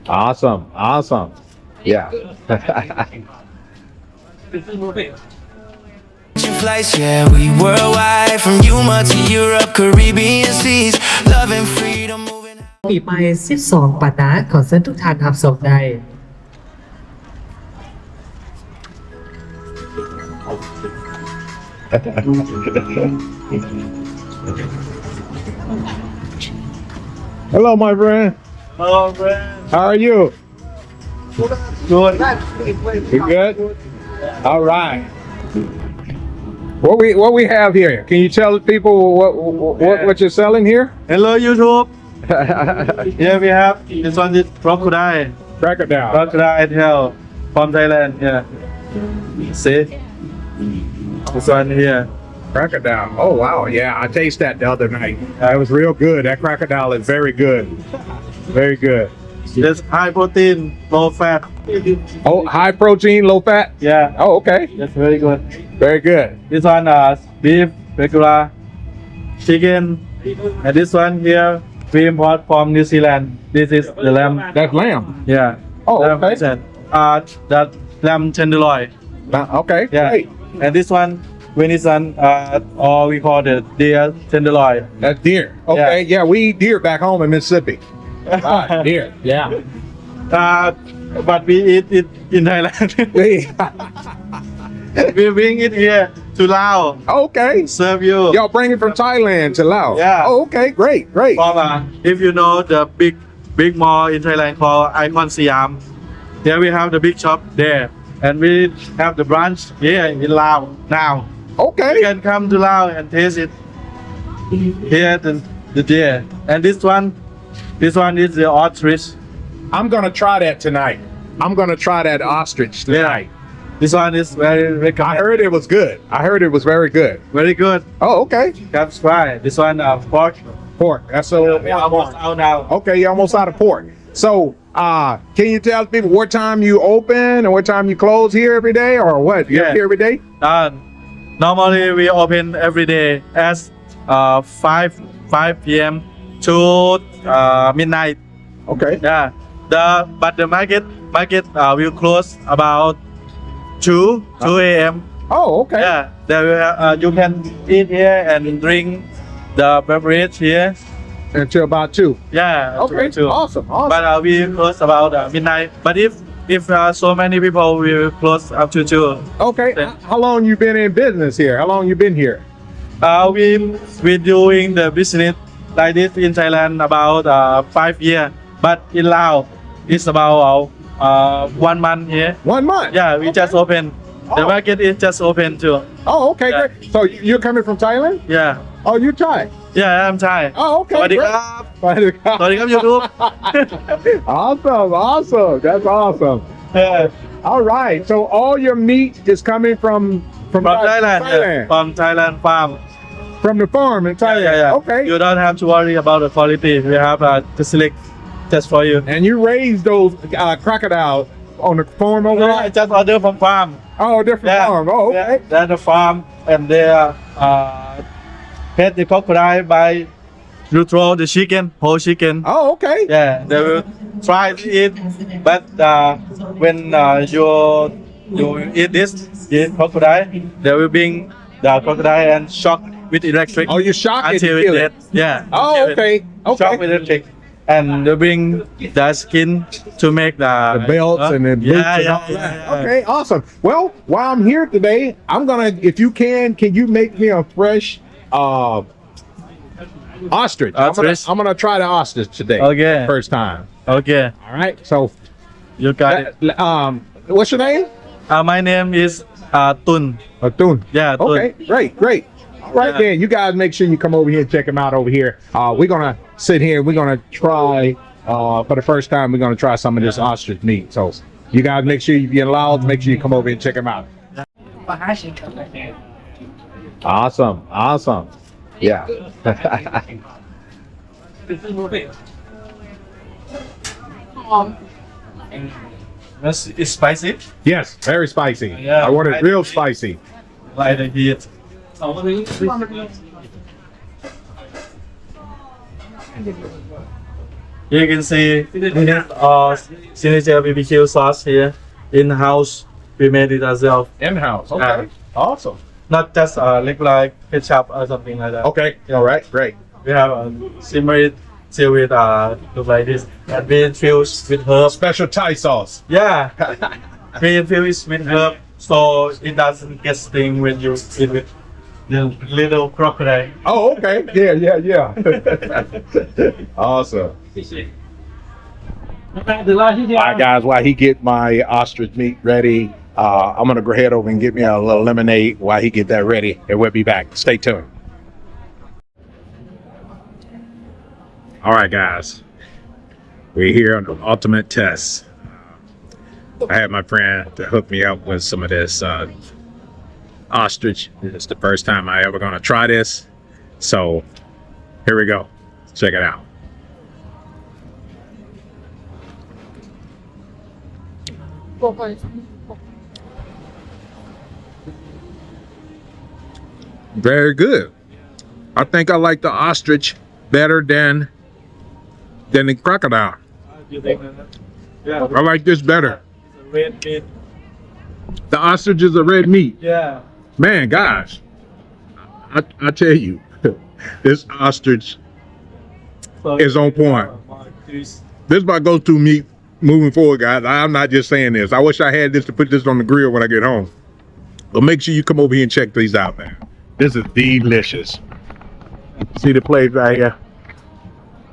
Awesome, awesome. Yeah. Flights, yeah, we worldwide from Yuma to Europe, Caribbean seas, love and freedom moving. ปีไป12ปัตตาขอเชิญทุกท่านรับชมได้ Hello, my friend. Hello, friend. How are you? Good. You good? All right. What we have here? Can you tell the people what you're selling here? Hello, YouTube. Here we have this one is crocodile. Crocodile. Crocodile tail from Thailand. Yeah. See? This one here. Crocodile. Oh wow, yeah, I tasted that the other night. It was real good. That crocodile is very good. Very good. There's high protein, low fat. Oh, high protein, low fat? Yeah. Oh, okay. That's very good. Very good. This one beef, regular, chicken, and this one here we import from New Zealand. This is the lamb. That's lamb. Yeah. Oh, Lamb okay. percent. That lamb tenderloin. Okay, Yeah. great. And this one, venison, or we call it deer tenderloin. That's deer. Okay, yeah, we eat deer back home in Mississippi. Right, deer, yeah. But we eat it in Thailand. We bring it here to Laos. Okay. Serve you. Y'all bring it from Thailand to Laos. Yeah. Oh, okay, great, great. From, if you know the big mall in Thailand called Icon Siam, there we have the big shop there, and we have the branch here in Laos now. You Okay. can come to Laos and taste it. Here the deer, and this one is the ostrich. I'm gonna try that tonight. I'm gonna try that ostrich tonight. This one is very I recommended. heard it was good. I heard it was very good. Very good. Oh, okay. Come try. This one pork. Pork. That's a little We are almost out now. Okay, you're almost out of pork. So, can you tell people what time you open and what time you close here every day, or what? You Yeah. here every day? Normally we open every day as 5 p.m. to midnight. Okay. Yeah. But the market will close about 2 a.m. Oh, okay. Yeah. There will you can eat here and drink the beverage here. Until about 2. Yeah. Okay. Two. Awesome. Awesome. But we close about midnight. But if so many people, we will close up to 2. Okay. How long you been in business here? How long you been here? We doing the business like this in Thailand about 5 years, but in Laos it's about 1 month here. 1 month. Yeah, we just open. The Oh. market is just open too. Oh, okay, Yeah. great. So you're coming from Thailand? Yeah, Oh, you Thai? yeah, I'm Thai. Oh, okay. สวัสดี great. ครับ สวัสดีครับ YouTube. Awesome, awesome. That's awesome. Yeah, All right. So all your meat is coming from from Thailand. Yeah, from Thailand farm. From the farm in Thailand. Yeah. Okay. You don't have to worry about the quality. We have to select just for you. And you raise those crocodiles on the farm over No, there? I just order from farm. Oh, different farm. Oh, okay. Yeah, they're the farm, and they pet the crocodile by you throw the chicken, whole chicken. Oh, okay. Yeah, they will try to eat, but when you eat this crocodile, they will bring the crocodile and shock with electric. Oh, you shock it until and it kill dead. it. Yeah. Oh, until it okay. Okay. Shock with electric, and they bring the skin to make the Belts and the boots yeah, and yeah, all that. yeah. Okay, awesome. Well, while I'm here today, I'm gonna, if you can you make me a fresh ostrich? Ostrich? I'm gonna try the ostrich today. Okay. First time. Okay, All right. So, you got it. what's your name? My name is Tun. Tun. Yeah, Tun. Okay. Great. All right, Yeah. then. You guys make sure you come over here and check them out over here. We're gonna sit here. We're gonna try. For the first time, we're gonna try some of this ostrich meat. So, you guys make sure you get allowed. Make sure you come over here and check them out. Awesome. Yeah. It's spicy, Yes, very spicy. Yeah. I want it real spicy. like the heat. You can see signature BBQ sauce here in house. We made it ourselves. In-house. Okay. Yeah. Awesome. Not just like ketchup or something like that. Okay. All right. Great. We have simmer it till it look like this, and we infuse with herbs. Special Thai sauce. Yeah, we infuse with herb so it doesn't get sting when you eat with the little crocodile. Oh, okay. Yeah. Awesome. All right, guys. While he get my ostrich meat ready, I'm gonna go ahead over and get me a little lemonade while he get that ready, and we'll be back. Stay tuned. All right, guys. We're here on the ultimate test. I had my friend to hook me up with some of this ostrich. It's the first time I ever gonna try this. So here we go. Check it out. Very good. I think I like the ostrich better than the crocodile. You think that? Yeah. I like this better. Red meat. The ostrich is a red meat. Yeah. Man, guys, I tell you, this ostrich So is on point. This is my go-to meat moving forward, guys. I'm not just saying this. I wish I had this to put this on the grill when I get home. But make sure you come over here and check these out, man. This is delicious. See the place right here?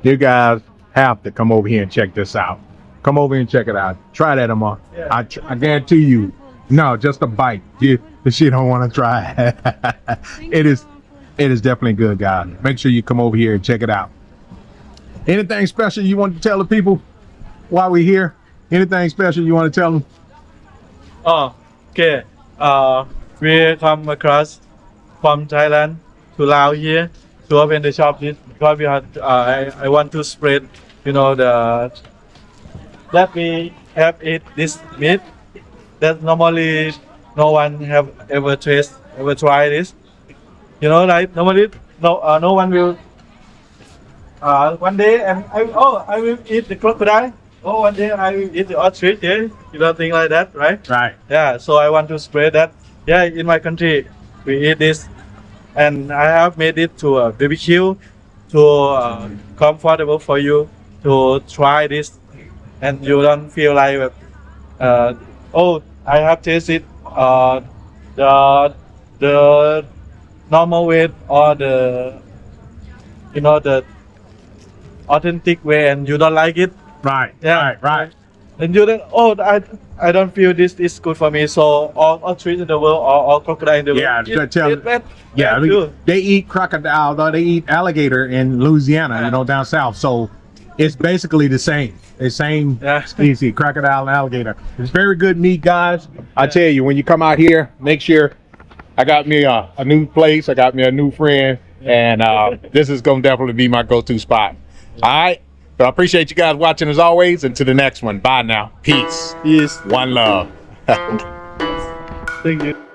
You guys have to come over here and check this out. Come over here and check it out. Try that, Amar. Yeah. I guarantee you. No, just a bite. The shit don't want to try. It is definitely good, guys. Make sure you come over here and check it out. Anything special you want to tell the people while we're here? Anything special you want to tell them? Oh, okay. We come across from Thailand to Laos here to open the shop this because we had I want to spread, that we have eat this meat that normally no one have ever tried this. Like normally no one will. One day and I will eat the crocodile. Oh, one day I will eat the ostrich. Yeah, you don't think like that, right? Right. Yeah. So I want to spread that. Yeah, in my country we eat this, and I have made it to a BBQ to comfortable for you to try this, and you don't feel like I have tasted the normal way or the authentic way, and you don't like it. Right. Yeah. Right. And you then, I don't feel this is good for me. So all trees in the world, all crocodile in the world. Yeah, they eat crocodile, or they eat alligator in Louisiana, down south. So it's basically the same species, crocodile and alligator. It's very good meat, guys. I tell you, when you come out here, make sure I got me a new place. I got me a new friend, and this is gonna definitely be my go-to spot. All right. So I appreciate you guys watching as always. Until the next one. Bye now. Peace. Yes. One love. Thank you.